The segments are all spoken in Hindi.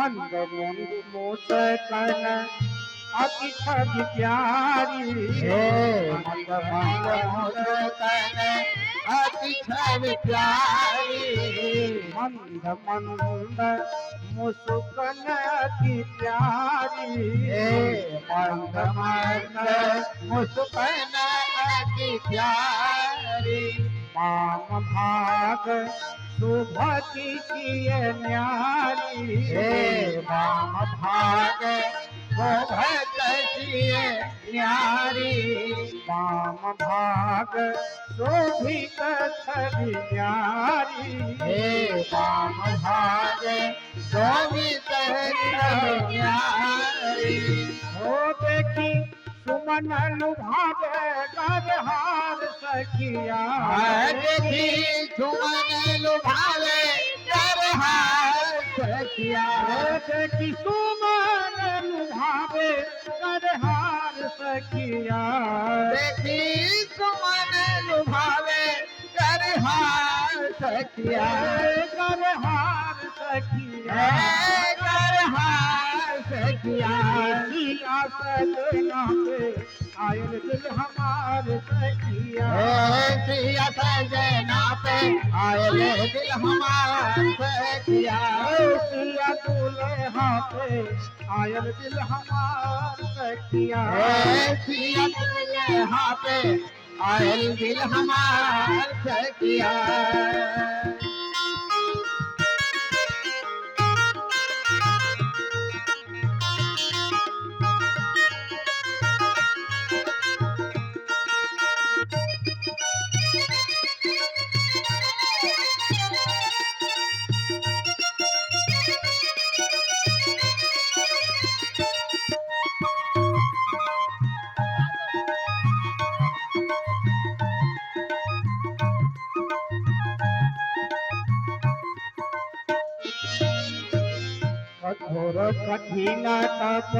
मंद मुंद मुस्कान अति छवि प्यारी मंद मंद मुस्कान अति छवि प्यारी मंद मंद मुस्कान अति प्यारी मंद मंद मुस्कान अति प्यारी वाम भाग सुभति की न्यारी वाम भाग शोभती न्यारी वाम भाग शोभित छवि न्यारी वाम भाग शोभित न्यारी हो देखी सुमन लुभावे गरहार सखिया देखी सुमन लुभावे गरहार सखिया देखी सुमन लुभावे गरहार सखिया देखी सुमन लुभावे गरहार सखिया गरहार सखिया गरहार सखिया सिया सजना पे आयल दिल हमार सखिया सिया सजना पे आयल दिल हमार सखिया सिया दूल्हा पे आयल दिल हमार सखिया सिया दूल्हा पे आयल दिल हमार सखिया कठोर कठिन तप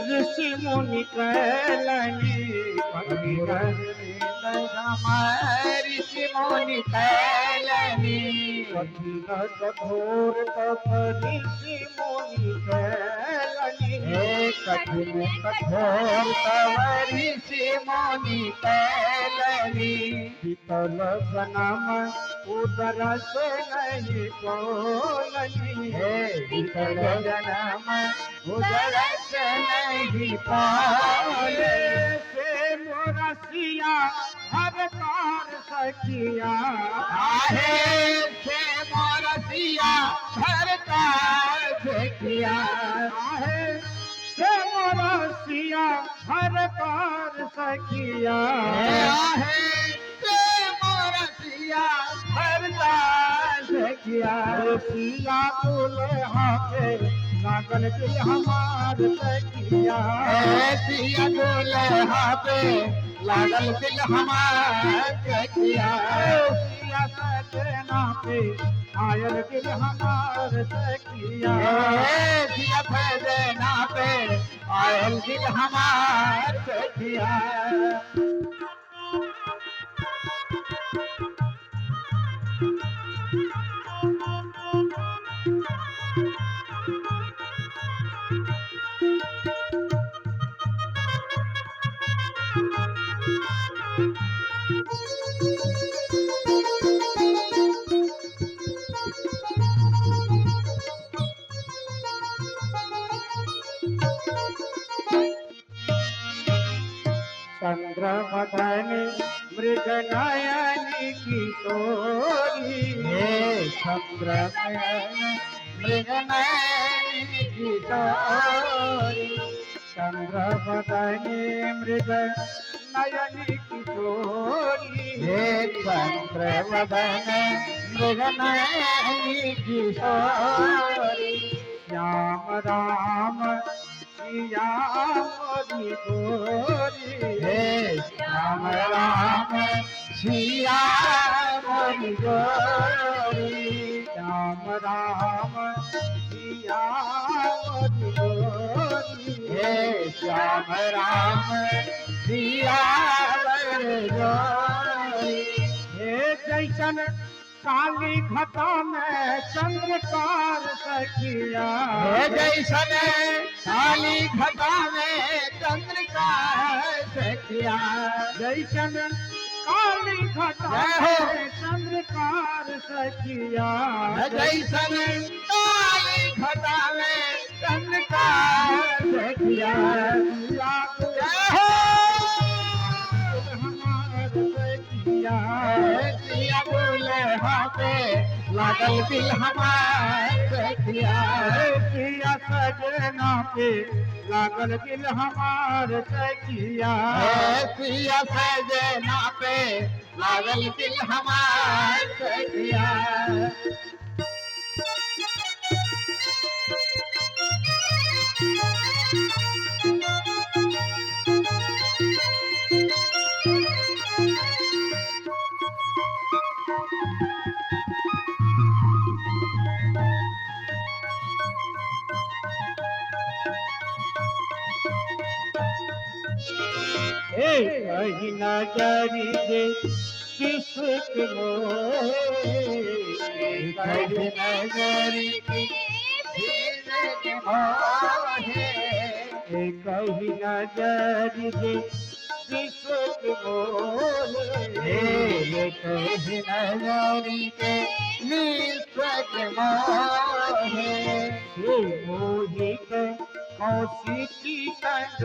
ऋषि मुनि कैलनी ऋषि मुनि कैलनी कठिन कठोर तप ऋषि मुनि कैलनी कठिन कठोर तव ऋषि मुनि कैलनी शीतल सनम उदर से नहीं बोलनी विकल जन्म उदर से नहीं पाले से मोरसिया हर कार सखिया आहे से मोरसिया हर का सखिया आहे से मोरसिया हर कार सखिया आहे से मोरसिया हर का सखिया सिया दूल्हा पे नागन दिल हमार सखिया सिया दूल्हा पे लागल दिल हमार सखिया सिया सजना पे आयल दिल हमार सखिया सिया सजना पे आयल दिल हमार सखिया चंद्रमदनी मृग नयनी किशोरी चंद्रमदनी मृग नयनी किशोरी चंद्रमदनी मृग नयनी किशोरी चंद्रमदनी मृग नयनी किशोरी श्याम राम सिया मोरी गोरी श्याम राम सिया मोरी गोरी श्याम राम सिया मोरी गोरी श्याम राम सिया मोरी गोरी हे जैसन काली घटा में चंद्रकार सखिया जैसन काली घटा में चंद्रिका सखिया जैसन काली घटा में चंद्रकार सखिया जैसन काली घटा में चंद्रिका सखिया सिया बोले हाथे लागल दिल हमार सखिया सिया सजना पे लागल दिल हमार सखिया सिया सजना पे लागल दिल हमार सखिया कहीं नजरी दे किसक कहीं नजरी की कहीं नजरी दे किसक कहीं नजरी के निस्वक मोहे मोहित कौशिकी कंद